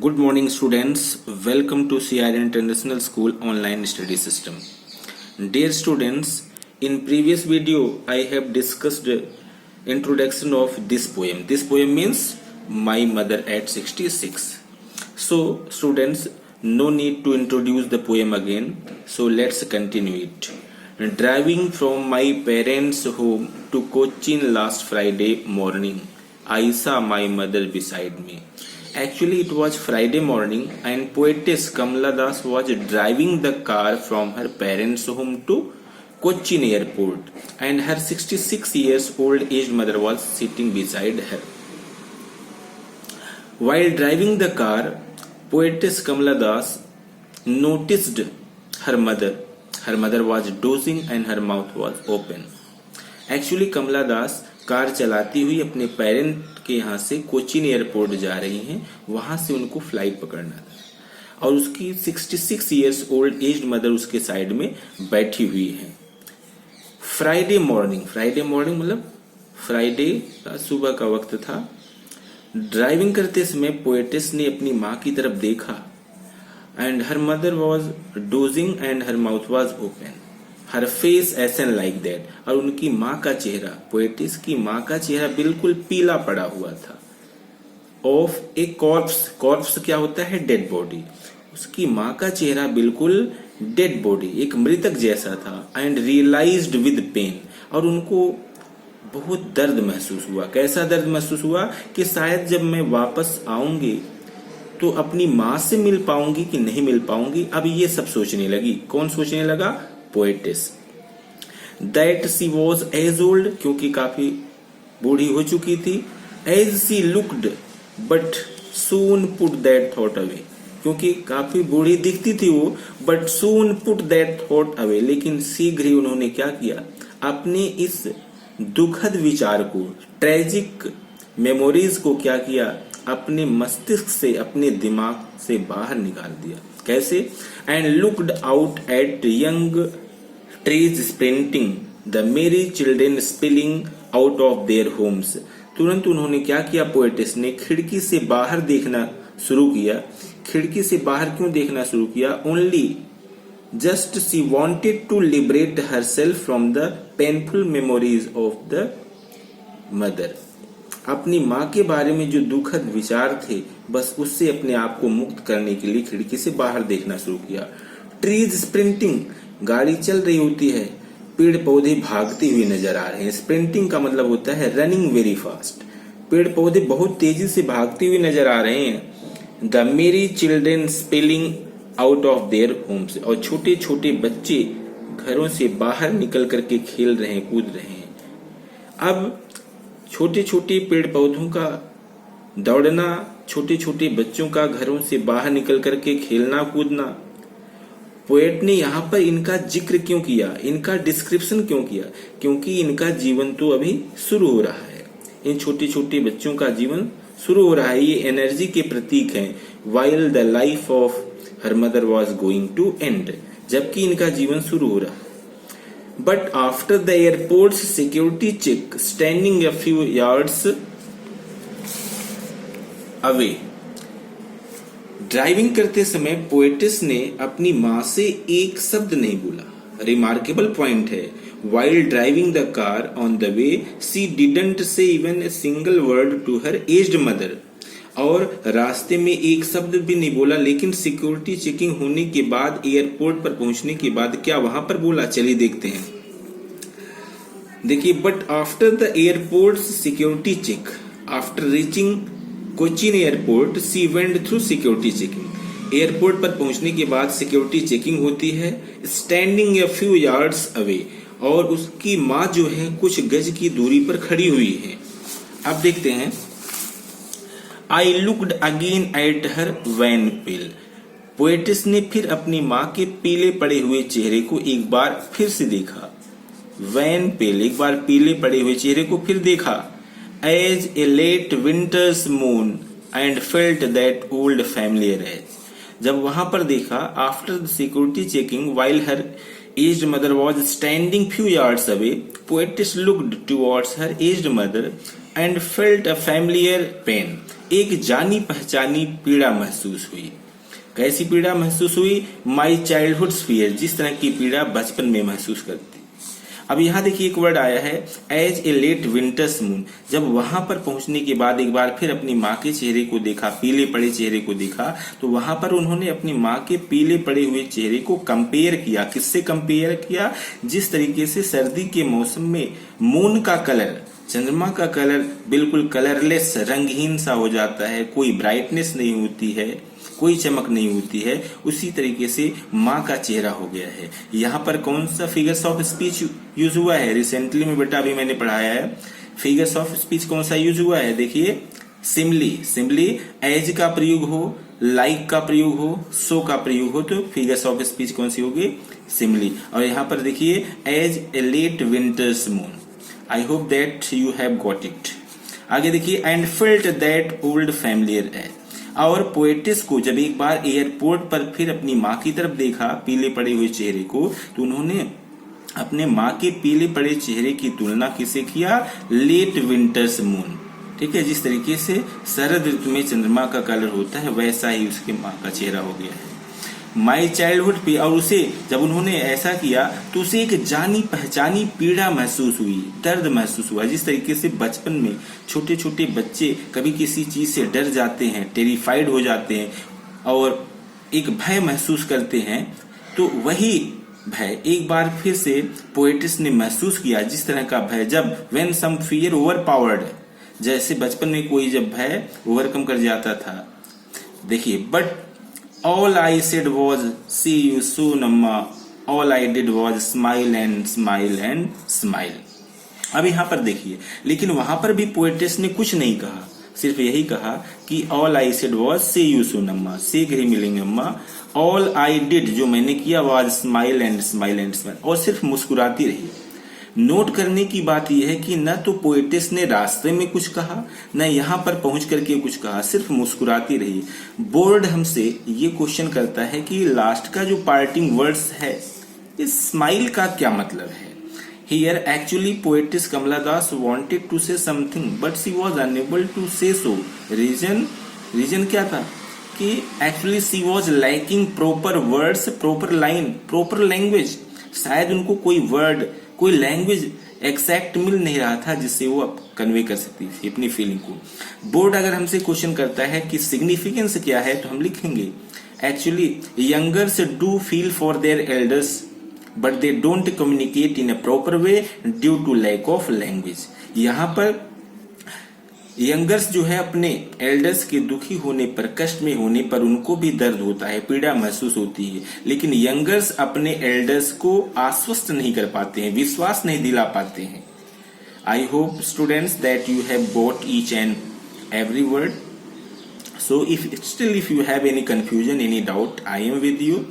Good morning, students. Welcome to CR International School online study system. Dear students, in previous video I have discussed introduction of this poem. This poem means My Mother at 66. So, students, no need to introduce the poem again. So, let's continue it. Driving from my parents' home to Cochin last Friday morning, I saw my mother beside me. Actually, it was Friday morning, and poetess Kamala Das was driving the car from her parents' home to Cochin airport, and her 66 years old aged mother was sitting beside her. While driving the car, poetess Kamala Das noticed her mother. Her mother was dozing and her mouth was open. Actually, Kamala Das car चलाती हुई अपने parent के यहाँ से Cochin airport जा रही हैं, वहां से उनको फ्लाइट पकड़ना था और उसकी 66 इयर्स ओल्ड एज्ड मदर उसके साइड में बैठी हुई है। फ्राइडे मॉर्निंग मतलब फ्राइडे का सुबह का वक्त था। ड्राइविंग करते समय पोएटिस ने अपनी माँ की तरफ देखा and her mother was dosing and her mouth was open, her face essence like that. और उनकी माँ का चेहरा, पोएटिस की माँ का चेहरा बिल्कुल पीला पड़ा हुआ था। ऑफ ए कॉर्प्स क्या होता है? Dead body. उसकी माँ का चेहरा बिल्कुल डेड बॉडी, एक मृतक जैसा था। एंड रियलाइज्ड विद पेन, और उनको बहुत दर्द महसूस हुआ। कैसा दर्द महसूस हुआ कि शायद जब मैं वापस आऊंगी तो अपनी माँ से मिल पाऊंगी कि नहीं मिल पाऊंगी। अब ये सब सोचने लगी। कौन सोचने लगा? Poetess. That she was as old, क्योंकि काफी बूढ़ी हो चुकी थी। As she looked but soon put that thought away, क्योंकि काफी बूढ़ी दिखती थी वो, but soon put that thought away. लेकिन शीघ्र ही उन्होंने क्या किया? अपने इस दुखद विचार को, ट्रेजिक मेमोरीज को क्या किया? अपने मस्तिष्क से, अपने दिमाग से बाहर निकाल दिया। कैसे? And looked out at young trees sprinting, the merry children spilling out of their homes. तुरंत उन्होंने क्या किया? पोएटिस ने खिड़की से बाहर देखना शुरू किया। खिड़की से बाहर क्यों देखना शुरू किया? Only just she wanted to liberate herself from the painful memories of the mother. अपनी माँ के बारे में जो दुखद विचार थे, बस उससे अपने आप को मुक्त करने के लिए खिड़की से बाहर देखना शुरू किया। ट्रीज स्प्रिंटिंग, गाड़ी चल रही होती है, पेड़ पौधे भागते हुए नजर आ रहे हैं। स्प्रिंटिंग का मतलब होता है रनिंग वेरी फास्ट। पेड़ पौधे बहुत तेजी से भागते हुए नजर आ रहे हैं। The merry children spelling out of their Holmes, और छोटे छोटे बच्चे घरों से बाहर निकल करके खेल रहे हैं, कूद रहे हैं। अब छोटे छोटे पेड़ पौधों का दौड़ना, छोटे छोटे बच्चों का घरों से बाहर निकल करके खेलना कूदना। पोएट ने यहाँ पर इनका जिक्र क्यों किया, इनका डिस्क्रिप्शन क्यों किया? क्योंकि इनका जीवन तो अभी शुरू हो रहा है। इन छोटे छोटे बच्चों का जीवन शुरू हो रहा है। ये एनर्जी के प्रतीक हैं। While the life of her mother was going to end, जबकि इनका जीवन शुरू हो रहा है। But after the airport's security check, standing a few yards away, driving करते समय पोएटिस ने अपनी माँ से एक शब्द नहीं बोला। रिमार्केबल पॉइंट है। While driving the car on the way, she didn't say even a single word to her aged mother. और रास्ते में एक शब्द भी नहीं बोला, लेकिन सिक्योरिटी चेकिंग होने के बाद, एयरपोर्ट पर पहुंचने के बाद क्या वहां पर बोला? चलिए देखते हैं। देखिए, but after the airport security check, after reaching Cochin airport, she went through security checking. Airport पर पहुंचने के बाद सिक्योरिटी चेकिंग होती है। Standing a few yards away, और उसकी माँ जो है कुछ गज की दूरी पर खड़ी हुई है। अब देखते हैं। I looked again at her wan pale, poetess ने फिर अपनी माँ के पीले पड़े हुए चेहरे को एक बार फिर से देखा। वैन पिल, एक बार पीले पड़े हुए चेहरे को फिर देखा। As a late winter's moon and felt that old familiar ache, जब वहां पर देखा। After the security checking, while her aged mother was standing few yards away, poetess looked towards her aged mother and felt a familiar pain, एक जानी पहचानी पीड़ा महसूस हुई। कैसी पीड़ा महसूस हुई? माई चाइल्डहुड फियर, जिस तरह की पीड़ा बचपन में महसूस करती। अब यहाँ देखिए एक वर्ड आया है as a late winter's moon. जब वहां पर पहुंचने के बाद एक बार फिर अपनी माँ के चेहरे को देखा, पीले पड़े चेहरे को देखा, तो वहां पर उन्होंने अपनी माँ के पीले पड़े हुए चेहरे को कंपेयर किया। किससे कंपेयर किया? जिस तरीके से सर्दी के मौसम में मून का कलर, चंद्रमा का कलर बिल्कुल कलरलेस, रंगहीन सा हो जाता है, कोई ब्राइटनेस नहीं होती है, कोई चमक नहीं होती है, उसी तरीके से माँ का चेहरा हो गया है। यहाँ पर कौन सा फिगर्स ऑफ स्पीच यूज हुआ है? रिसेंटली में बेटा अभी मैंने पढ़ाया है। फिगर्स ऑफ स्पीच कौन सा यूज हुआ है? देखिए सिमली, सिमली एज का प्रयोग हो, लाइक का प्रयोग हो, सो का प्रयोग हो, तो फिगर्स ऑफ स्पीच कौन सी होगी? सिमली। और यहाँ पर देखिए as a late winter's moon. I hope that you have got it. आगे देखिए and felt that old familiar ache. और पोएटिस को जब एक बार एयरपोर्ट पर फिर अपनी माँ की तरफ देखा पीले पड़े हुए चेहरे को, तो उन्होंने अपने माँ के पीले पड़े चेहरे की तुलना किसे किया? Late winter's moon. ठीक है, जिस तरीके से शरद ऋतु में चंद्रमा का कलर होता है वैसा ही उसके माँ का चेहरा हो गया है। माई चाइल्डहुड पे, और उसे जब उन्होंने ऐसा किया तो उसे एक जानी पहचानी पीड़ा महसूस हुई, दर्द महसूस हुआ। जिस तरीके से बचपन में छोटे छोटे बच्चे कभी किसी चीज से डर जाते हैं, टेरिफाइड हो जाते हैं और एक भय महसूस करते हैं, तो वही भय एक बार फिर से पोएटिस ने महसूस किया। जिस तरह का भय, जब when some fear overpowered, जैसे बचपन में कोई जब भय ओवरकम कर जाता था। देखिए but all I said was see you soon अम्मा, all I did was smile and smile and smile। अब यहाँ पर देखिए, लेकिन वहां पर भी पोएटिस ने कुछ नहीं कहा, सिर्फ यही कहा कि all I said was see you soon अम्मा, शीघ्र ही मिलेंगे अम्मा। all I did, जो मैंने किया, was smile and smile and smile, और सिर्फ मुस्कुराती रही। नोट करने की बात यह है कि न तो पोएटिस ने रास्ते में कुछ कहा, न यहाँ पर पहुंच करके कुछ कहा, सिर्फ मुस्कुराती रही। बोर्ड हमसे ये क्वेश्चन करता है कि लास्ट का जो पार्टिंग वर्ड्स है, इस स्माइल का क्या मतलब है? Here actually poetess Kamala Das wanted to say something but she was unable to say so. Reason क्या था? कि actually she was lacking proper words, proper line, proper language. शायद उनको कोई वर्ड, कोई लैंग्वेज एक्सैक्ट मिल नहीं रहा था जिससे वो कन्वे कर सकती थी अपनी फीलिंग को। बोर्ड अगर हमसे क्वेश्चन करता है कि सिग्निफिकेंस क्या है, तो हम लिखेंगे actually youngers do feel for their elders but they don't communicate in a proper way due to lack of language. यहाँ पर यंगर्स जो है अपने एल्डर्स के दुखी होने पर, कष्ट में होने पर उनको भी दर्द होता है, पीड़ा महसूस होती है, लेकिन यंगर्स अपने एल्डर्स को आश्वस्त नहीं कर पाते हैं, विश्वास नहीं दिला पाते हैं। I hope students that you have got each and every word. So if you have any confusion, any doubt, I am with you.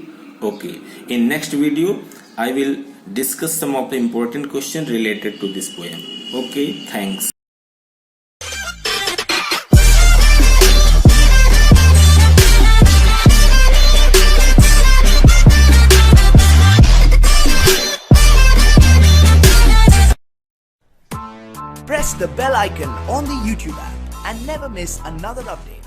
Okay, in next video I will discuss some of the important questions related to this poem. Okay, thanks. Press the bell icon on the YouTube app and never miss another update.